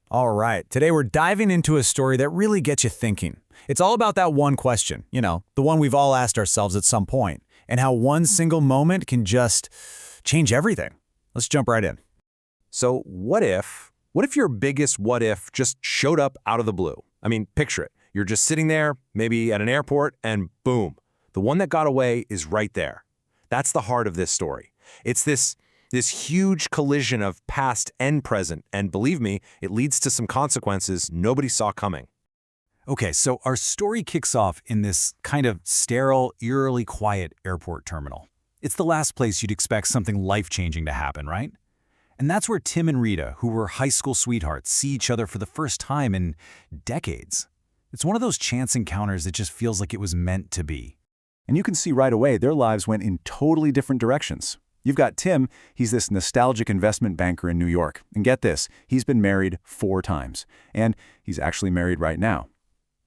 All right, today we're diving into a story that really gets you thinking. It's all about that one question, the one we've all asked ourselves at some point, and how one single moment can just change everything. Let's jump right in. So what if your biggest what if just showed up out of the blue? I mean, picture it. You're just sitting there, maybe at an airport, and boom, the one that got away is right there. That's the heart of this story. It's this huge collision of past and present, and believe me, it leads to some consequences nobody saw coming. Okay, so our story kicks off in this kind of sterile, eerily quiet airport terminal. It's the last place you'd expect something life-changing to happen, right? And that's where Tim and Rita, who were high school sweethearts, see each other for the first time in decades. It's one of those chance encounters that just feels like it was meant to be. And you can see right away their lives went in totally different directions. You've got Tim, he's this nostalgic investment banker in New York. And get this, he's been married 4 times. And he's actually married right now.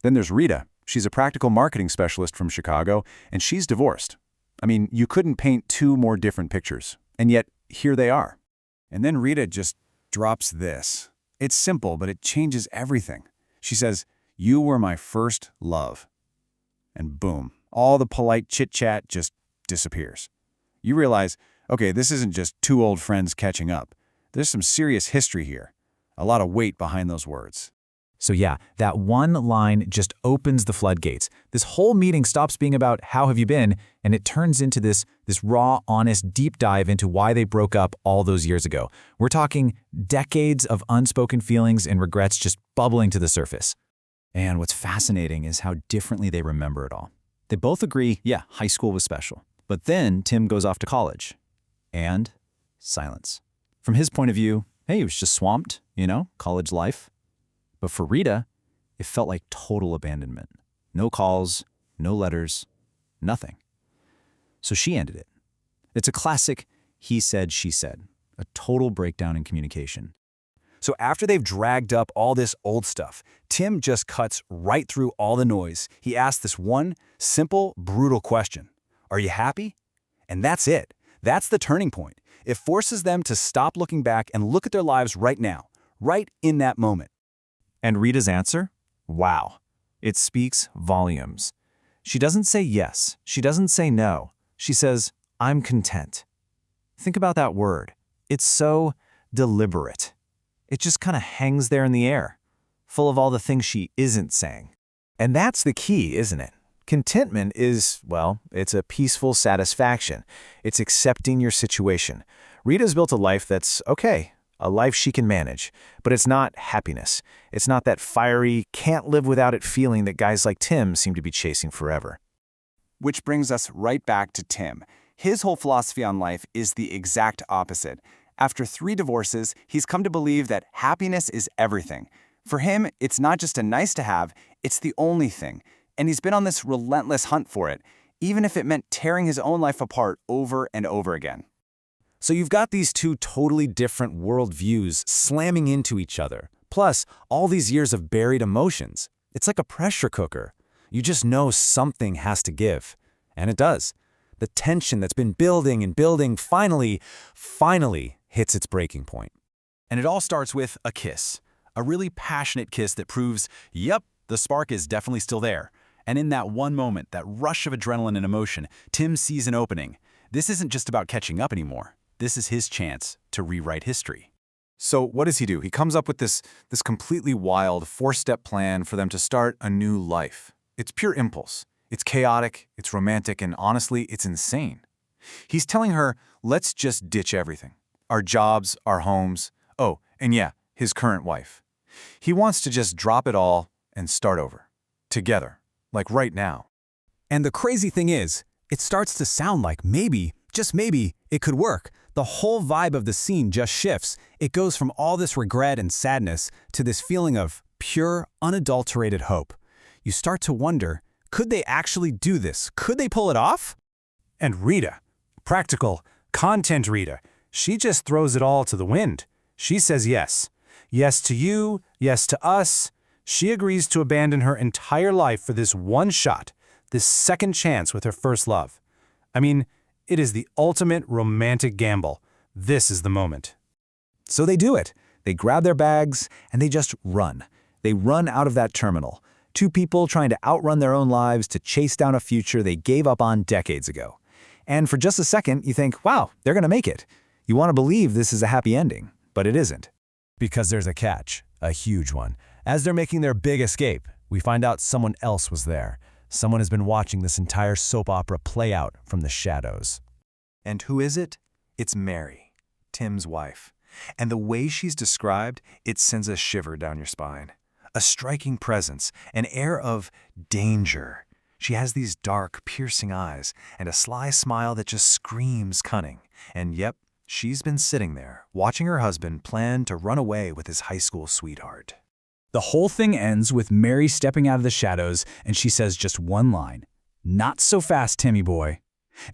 Then there's Rita. She's a practical marketing specialist from Chicago, and she's divorced. I mean, you couldn't paint 2 more different pictures. And yet, here they are. And then Rita just drops this. It's simple, but it changes everything. She says, "You were my first love." And boom, all the polite chit-chat just disappears. You realize, okay, this isn't just 2 old friends catching up. There's some serious history here. A lot of weight behind those words. So yeah, that one line just opens the floodgates. This whole meeting stops being about how have you been, and it turns into this raw, honest, deep dive into why they broke up all those years ago. We're talking decades of unspoken feelings and regrets just bubbling to the surface. And what's fascinating is how differently they remember it all. They both agree, yeah, high school was special. But then Tim goes off to college. And silence. From his point of view, hey, he was just swamped, college life. But for Rita, it felt like total abandonment. No calls, no letters, nothing. So she ended it. It's a classic he said, she said, a total breakdown in communication. So after they've dragged up all this old stuff, Tim just cuts right through all the noise. He asks this one simple, brutal question. Are you happy? And that's it. That's the turning point. It forces them to stop looking back and look at their lives right now, right in that moment. And Rita's answer? Wow. It speaks volumes. She doesn't say yes. She doesn't say no. She says, I'm content. Think about that word. It's so deliberate. It just kind of hangs there in the air, full of all the things she isn't saying. And that's the key, isn't it? Contentment is, well, it's a peaceful satisfaction. It's accepting your situation. Rita's built a life that's okay, a life she can manage, but it's not happiness. It's not that fiery, can't live without it feeling that guys like Tim seem to be chasing forever. Which brings us right back to Tim. His whole philosophy on life is the exact opposite. After 3 divorces, he's come to believe that happiness is everything. For him, it's not just a nice to have, it's the only thing. And he's been on this relentless hunt for it, even if it meant tearing his own life apart over and over again. So you've got these 2 totally different worldviews slamming into each other, plus all these years of buried emotions. It's like a pressure cooker. You just know something has to give. And it does. The tension that's been building and building finally hits its breaking point. And it all starts with a kiss. A really passionate kiss that proves, yep, the spark is definitely still there. And in that one moment, that rush of adrenaline and emotion, Tim sees an opening. This isn't just about catching up anymore. This is his chance to rewrite history. So what does he do? He comes up with this completely wild 4-step plan for them to start a new life. It's pure impulse. It's chaotic, it's romantic, and honestly, it's insane. He's telling her, let's just ditch everything. Our jobs, our homes, oh, and yeah, his current wife. He wants to just drop it all and start over. Together. Like right now. And the crazy thing is, it starts to sound like maybe, just maybe, it could work. The whole vibe of the scene just shifts. It goes from all this regret and sadness to this feeling of pure, unadulterated hope. You start to wonder, could they actually do this? Could they pull it off? And Rita, practical, content Rita, she just throws it all to the wind. She says yes. Yes to you, yes to us. She agrees to abandon her entire life for this one shot, this second chance with her first love. I mean, it is the ultimate romantic gamble. This is the moment. So they do it. They grab their bags, and they just run. They run out of that terminal. Two people trying to outrun their own lives to chase down a future they gave up on decades ago. And for just a second, you think, wow, they're going to make it. You want to believe this is a happy ending, but it isn't. Because there's a catch, a huge one. As they're making their big escape, we find out someone else was there. Someone has been watching this entire soap opera play out from the shadows. And who is it? It's Mary, Tim's wife. And the way she's described, it sends a shiver down your spine. A striking presence, an air of danger. She has these dark, piercing eyes and a sly smile that just screams cunning. And yep, she's been sitting there, watching her husband plan to run away with his high school sweetheart. The whole thing ends with Mary stepping out of the shadows, and she says just one line, "Not so fast, Timmy boy."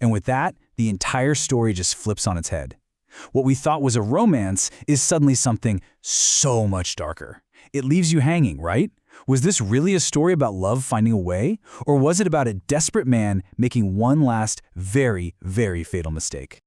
And with that, the entire story just flips on its head. What we thought was a romance is suddenly something so much darker. It leaves you hanging, right? Was this really a story about love finding a way? Or was it about a desperate man making one last, very, very fatal mistake?